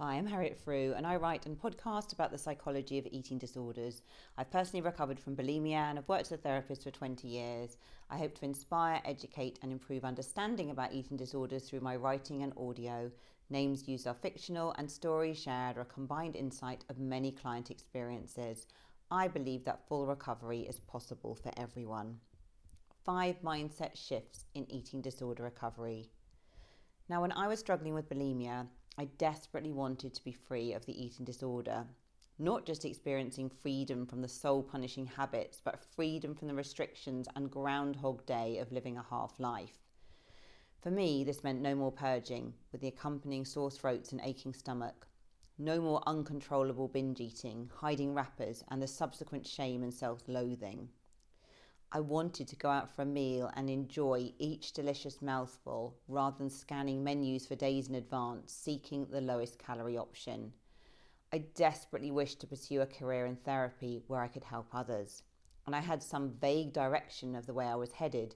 Hi, I'm Harriet Frew and I write and podcast about the psychology of eating disorders. I've personally recovered from bulimia and I've worked as a therapist for 20 years. I hope to inspire, educate and improve understanding about eating disorders through my writing and audio. Names used are fictional and stories shared are a combined insight of many client experiences. I believe that full recovery is possible for everyone. 5 mindset shifts in eating disorder recovery. Now, when I was struggling with bulimia, I desperately wanted to be free of the eating disorder, not just experiencing freedom from the soul-punishing habits, but freedom from the restrictions and Groundhog Day of living a half-life. For me, this meant no more purging, with the accompanying sore throats and aching stomach, no more uncontrollable binge eating, hiding wrappers, and the subsequent shame and self-loathing. I wanted to go out for a meal and enjoy each delicious mouthful rather than scanning menus for days in advance, seeking the lowest calorie option. I desperately wished to pursue a career in therapy where I could help others, and I had some vague direction of the way I was headed,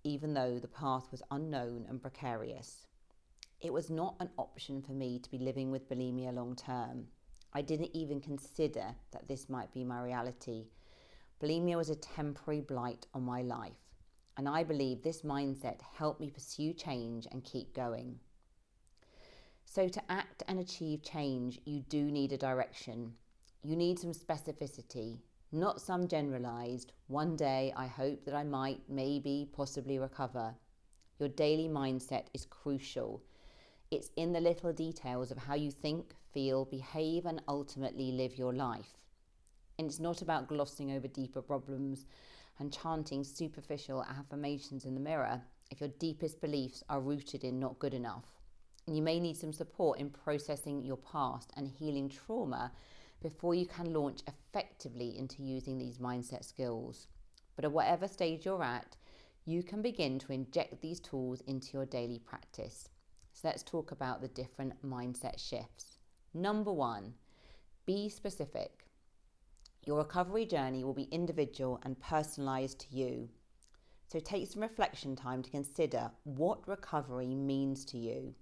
even though the path was unknown and precarious. It was not an option for me to be living with bulimia long term. I didn't even consider that this might be my reality. Bulimia was a temporary blight on my life, and I believe this mindset helped me pursue change and keep going. So to act and achieve change, you do need a direction. You need some specificity, not some generalised, one day I hope that I might, maybe, possibly recover. Your daily mindset is crucial. It's in the little details of how you think, feel, behave, and ultimately live your life. And it's not about glossing over deeper problems and chanting superficial affirmations in the mirror if your deepest beliefs are rooted in not good enough. And you may need some support in processing your past and healing trauma before you can launch effectively into using these mindset skills. But at whatever stage you're at, you can begin to inject these tools into your daily practice. So let's talk about the different mindset shifts. Number 1, be specific. Your recovery journey will be individual and personalised to you. So take some reflection time to consider what recovery means to you.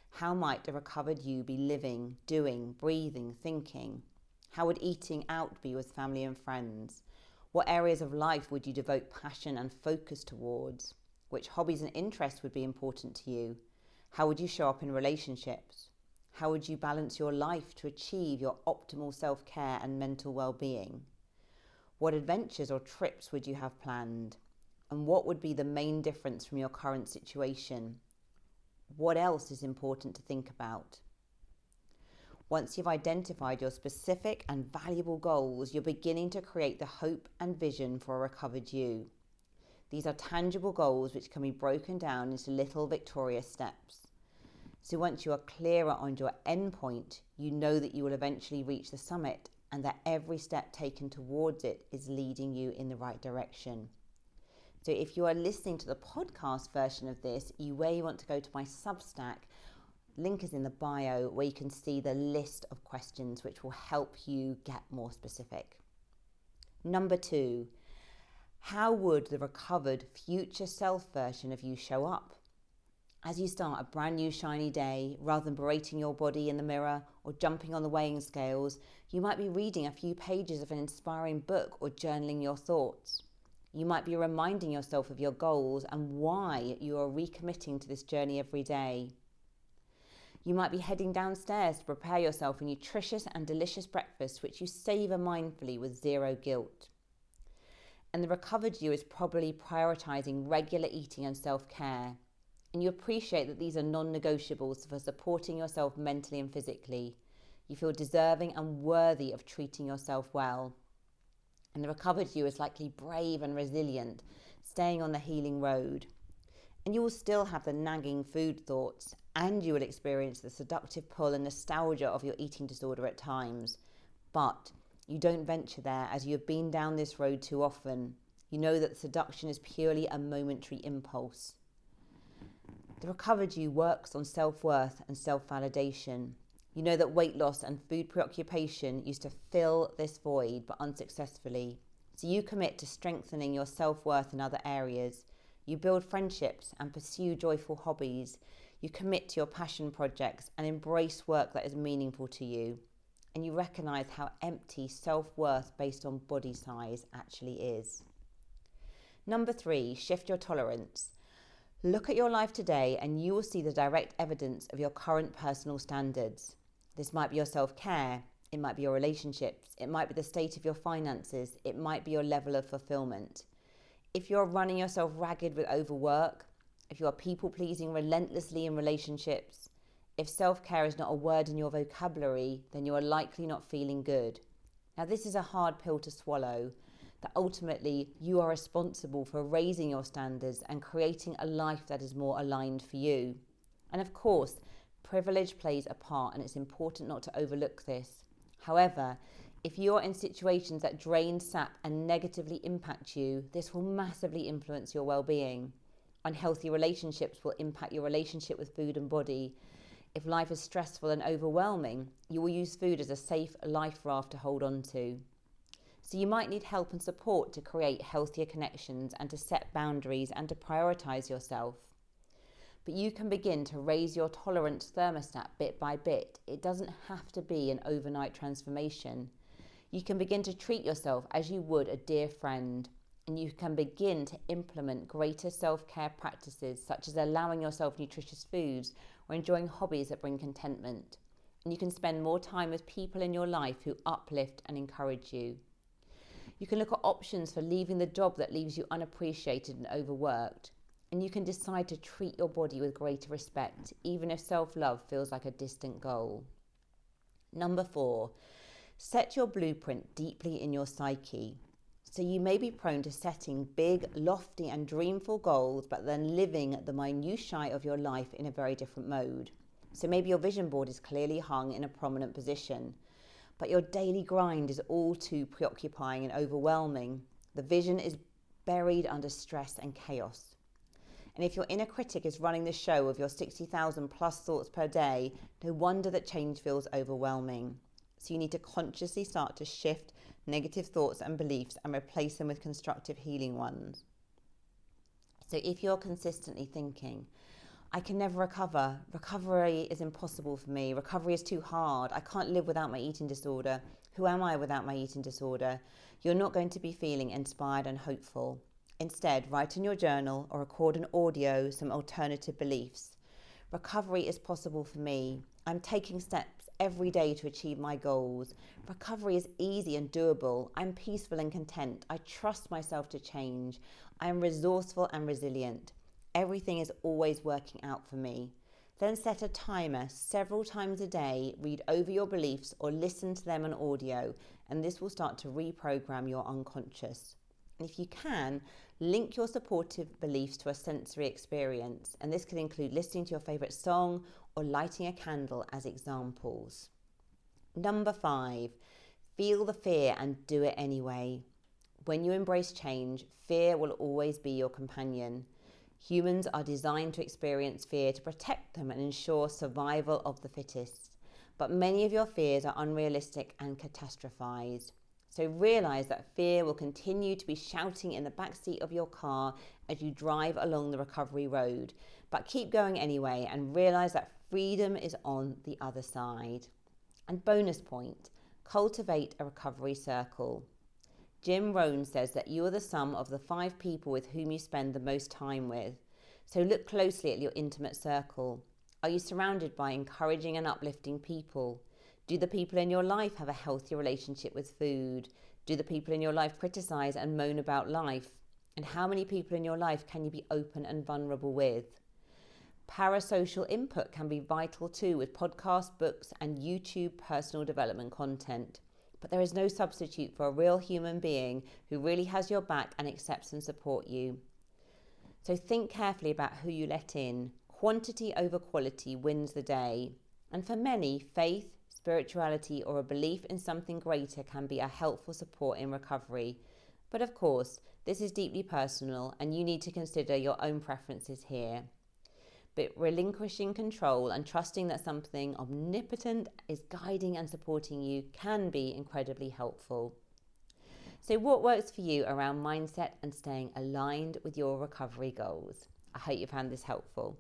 How might a recovered you be living, doing, breathing, thinking? How would eating out be with family and friends? What areas of life would you devote passion and focus towards? Which hobbies and interests would be important to you? How would you show up in relationships? How would you balance your life to achieve your optimal self-care and mental well-being? What adventures or trips would you have planned? And what would be the main difference from your current situation? What else is important to think about? Once you've identified your specific and valuable goals, you're beginning to create the hope and vision for a recovered you. These are tangible goals which can be broken down into little victorious steps. So once you are clearer on your end point, you know that you will eventually reach the summit and that every step taken towards it is leading you in the right direction. So if you are listening to the podcast version of this, you may want to go to my Substack. Link is in the bio where you can see the list of questions which will help you get more specific. Number 2, how would the recovered future self version of you show up? As you start a brand new shiny day, rather than berating your body in the mirror or jumping on the weighing scales, you might be reading a few pages of an inspiring book or journaling your thoughts. You might be reminding yourself of your goals and why you are recommitting to this journey every day. You might be heading downstairs to prepare yourself a nutritious and delicious breakfast which you savour mindfully with zero guilt. And the recovered you is probably prioritising regular eating and self-care. And you appreciate that these are non-negotiables for supporting yourself mentally and physically. You feel deserving and worthy of treating yourself well. And the recovered you is likely brave and resilient, staying on the healing road. And you will still have the nagging food thoughts, and you will experience the seductive pull and nostalgia of your eating disorder at times. But you don't venture there as you have been down this road too often. You know that the seduction is purely a momentary impulse. The recovered you works on self-worth and self-validation. You know that weight loss and food preoccupation used to fill this void, but unsuccessfully. So you commit to strengthening your self-worth in other areas. You build friendships and pursue joyful hobbies. You commit to your passion projects and embrace work that is meaningful to you. And you recognise how empty self-worth based on body size actually is. Number 3, shift your tolerance. Look at your life today and you will see the direct evidence of your current personal standards. This might be your self-care, it might be your relationships, it might be the state of your finances, it might be your level of fulfillment. If you're running yourself ragged with overwork, if you are people-pleasing relentlessly in relationships, if self-care is not a word in your vocabulary, then you are likely not feeling good. Now, this is a hard pill to swallow, that ultimately you are responsible for raising your standards and creating a life that is more aligned for you. And of course, privilege plays a part, and it's important not to overlook this. However, if you're in situations that drain, sap, and negatively impact you, this will massively influence your well-being. Unhealthy relationships will impact your relationship with food and body. If life is stressful and overwhelming, you will use food as a safe life raft to hold on to. So you might need help and support to create healthier connections and to set boundaries and to prioritize yourself. But you can begin to raise your tolerance thermostat bit by bit. It doesn't have to be an overnight transformation. You can begin to treat yourself as you would a dear friend, and you can begin to implement greater self-care practices such as allowing yourself nutritious foods or enjoying hobbies that bring contentment. And you can spend more time with people in your life who uplift and encourage you. You can look at options for leaving the job that leaves you unappreciated and overworked. And you can decide to treat your body with greater respect, even if self-love feels like a distant goal. Number 4, set your blueprint deeply in your psyche. So you may be prone to setting big, lofty and dreamful goals, but then living the minutiae of your life in a very different mode. So maybe your vision board is clearly hung in a prominent position, but your daily grind is all too preoccupying and overwhelming. The vision is buried under stress and chaos. And if your inner critic is running the show of your 60,000 plus thoughts per day, no wonder that change feels overwhelming. So you need to consciously start to shift negative thoughts and beliefs and replace them with constructive, healing ones. So if you're consistently thinking, I can never recover, recovery is impossible for me, recovery is too hard, I can't live without my eating disorder, who am I without my eating disorder, you're not going to be feeling inspired and hopeful. Instead, write in your journal or record an audio some alternative beliefs. Recovery is possible for me. I'm taking steps every day to achieve my goals. Recovery is easy and doable. I'm peaceful and content. I trust myself to change. I am resourceful and resilient. Everything is always working out for me. Then set a timer several times a day, read over your beliefs or listen to them on audio, and this will start to reprogram your unconscious. And if you can, link your supportive beliefs to a sensory experience, and this can include listening to your favourite song or lighting a candle as examples. Number 5, feel the fear and do it anyway. When you embrace change, fear will always be your companion. Humans are designed to experience fear to protect them and ensure survival of the fittest. But many of your fears are unrealistic and catastrophized. So realize that fear will continue to be shouting in the backseat of your car as you drive along the recovery road. But keep going anyway and realize that freedom is on the other side. And bonus point, cultivate a recovery circle. Jim Rohn says that you are the sum of the 5 people with whom you spend the most time with. So look closely at your intimate circle. Are you surrounded by encouraging and uplifting people? Do the people in your life have a healthy relationship with food? Do the people in your life criticize and moan about life? And how many people in your life can you be open and vulnerable with? Parasocial input can be vital too, with podcasts, books, and YouTube personal development content. But there is no substitute for a real human being who really has your back and accepts and supports you. So think carefully about who you let in. Quantity over quality wins the day. And for many, faith, spirituality, or a belief in something greater can be a helpful support in recovery. But of course, this is deeply personal and you need to consider your own preferences here. But relinquishing control and trusting that something omnipotent is guiding and supporting you can be incredibly helpful. So what works for you around mindset and staying aligned with your recovery goals? I hope you found this helpful.